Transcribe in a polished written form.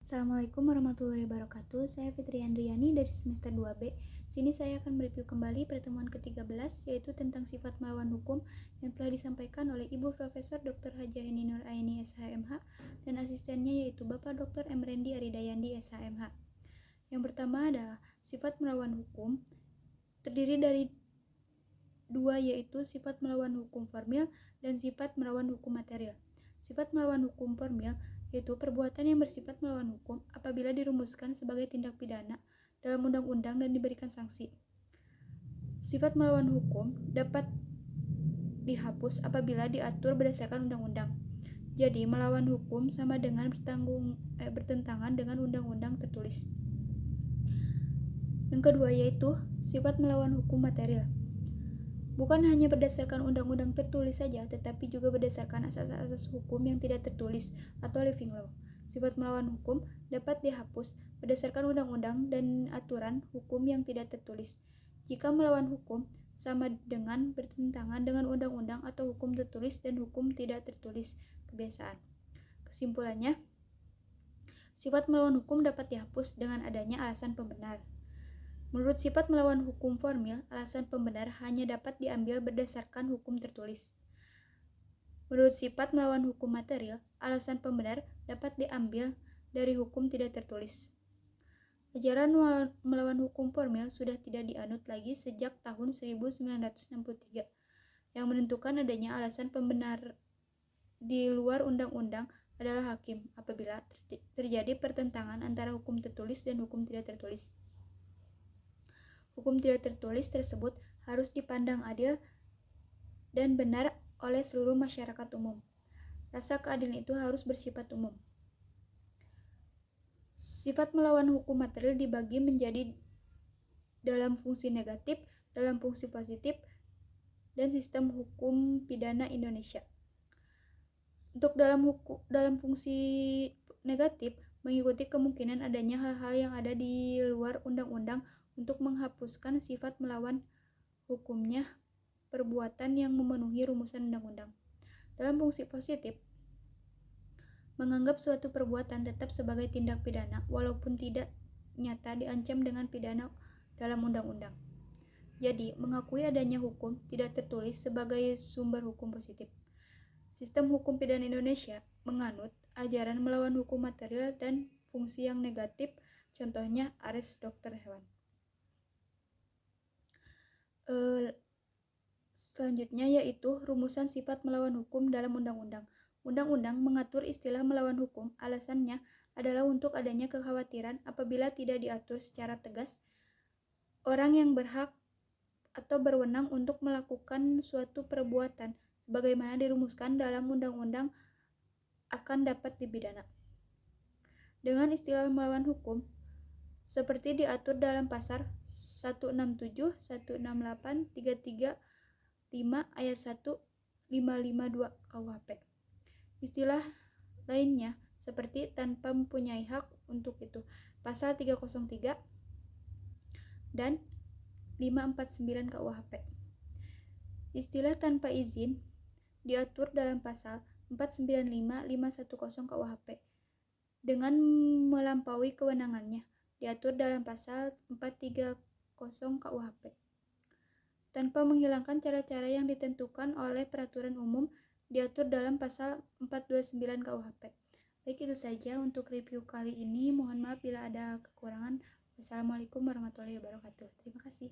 Assalamualaikum warahmatullahi wabarakatuh. Saya Fitri Andriani dari semester 2B. Sini saya akan mereview kembali pertemuan ke-13, yaitu tentang sifat melawan hukum yang telah disampaikan oleh Ibu Profesor Dr. Hajah Eni Nur Aini SHMH dan asistennya yaitu Bapak Dr. M. Rendi Aridayandi SHMH. Yang pertama adalah sifat melawan hukum terdiri dari dua, yaitu sifat melawan hukum formil dan sifat melawan hukum material. Sifat melawan hukum formil yaitu perbuatan yang bersifat melawan hukum apabila dirumuskan sebagai tindak pidana dalam undang-undang dan diberikan sanksi. Sifat melawan hukum dapat dihapus apabila diatur berdasarkan undang-undang. Jadi, melawan hukum sama dengan bertentangan dengan undang-undang tertulis. Yang kedua yaitu sifat melawan hukum material. Bukan hanya berdasarkan undang-undang tertulis saja, tetapi juga berdasarkan asas-asas hukum yang tidak tertulis atau living law. Sifat melawan hukum dapat dihapus berdasarkan undang-undang dan aturan hukum yang tidak tertulis. Jika melawan hukum sama dengan bertentangan dengan undang-undang atau hukum tertulis dan hukum tidak tertulis kebiasaan. Kesimpulannya, sifat melawan hukum dapat dihapus dengan adanya alasan pembenar. Menurut sifat melawan hukum formil, alasan pembenar hanya dapat diambil berdasarkan hukum tertulis. Menurut sifat melawan hukum material, alasan pembenar dapat diambil dari hukum tidak tertulis. Ajaran melawan hukum formil sudah tidak dianut lagi sejak tahun 1963, yang menentukan adanya alasan pembenar di luar undang-undang adalah hakim apabila terjadi pertentangan antara hukum tertulis dan hukum tidak tertulis. Hukum tidak tertulis tersebut harus dipandang adil dan benar oleh seluruh masyarakat umum. Rasa keadilan itu harus bersifat umum. Sifat melawan hukum material dibagi menjadi dalam fungsi negatif, dalam fungsi positif, dan sistem hukum pidana Indonesia. Untuk dalam fungsi negatif, mengikuti kemungkinan adanya hal-hal yang ada di luar undang-undang untuk menghapuskan sifat melawan hukumnya perbuatan yang memenuhi rumusan undang-undang. Dalam fungsi positif, menganggap suatu perbuatan tetap sebagai tindak pidana walaupun tidak nyata diancam dengan pidana dalam undang-undang. Jadi, mengakui adanya hukum tidak tertulis sebagai sumber hukum positif. Sistem hukum pidana Indonesia menganut ajaran melawan hukum material dan fungsi yang negatif, contohnya ares dokter hewan. Selanjutnya yaitu rumusan sifat melawan hukum dalam undang-undang. Undang-undang mengatur istilah melawan hukum, alasannya adalah untuk adanya kekhawatiran apabila tidak diatur secara tegas, orang yang berhak atau berwenang untuk melakukan suatu perbuatan sebagaimana dirumuskan dalam undang-undang akan dapat dipidana. Dengan istilah melawan hukum, seperti diatur dalam pasal 167, 168, 335 ayat 1, 552 KUHP. Istilah lainnya seperti tanpa mempunyai hak untuk itu, pasal 303 dan 549 KUHP. Istilah tanpa izin diatur dalam pasal 495, 510 KUHP. Dengan melampaui kewenangannya diatur dalam pasal 430 KUHP. Tanpa menghilangkan cara-cara yang ditentukan oleh peraturan umum diatur dalam pasal 429 KUHP. Baik, itu saja untuk review kali ini. Mohon maaf bila ada kekurangan. Wassalamualaikum warahmatullahi wabarakatuh. Terima kasih.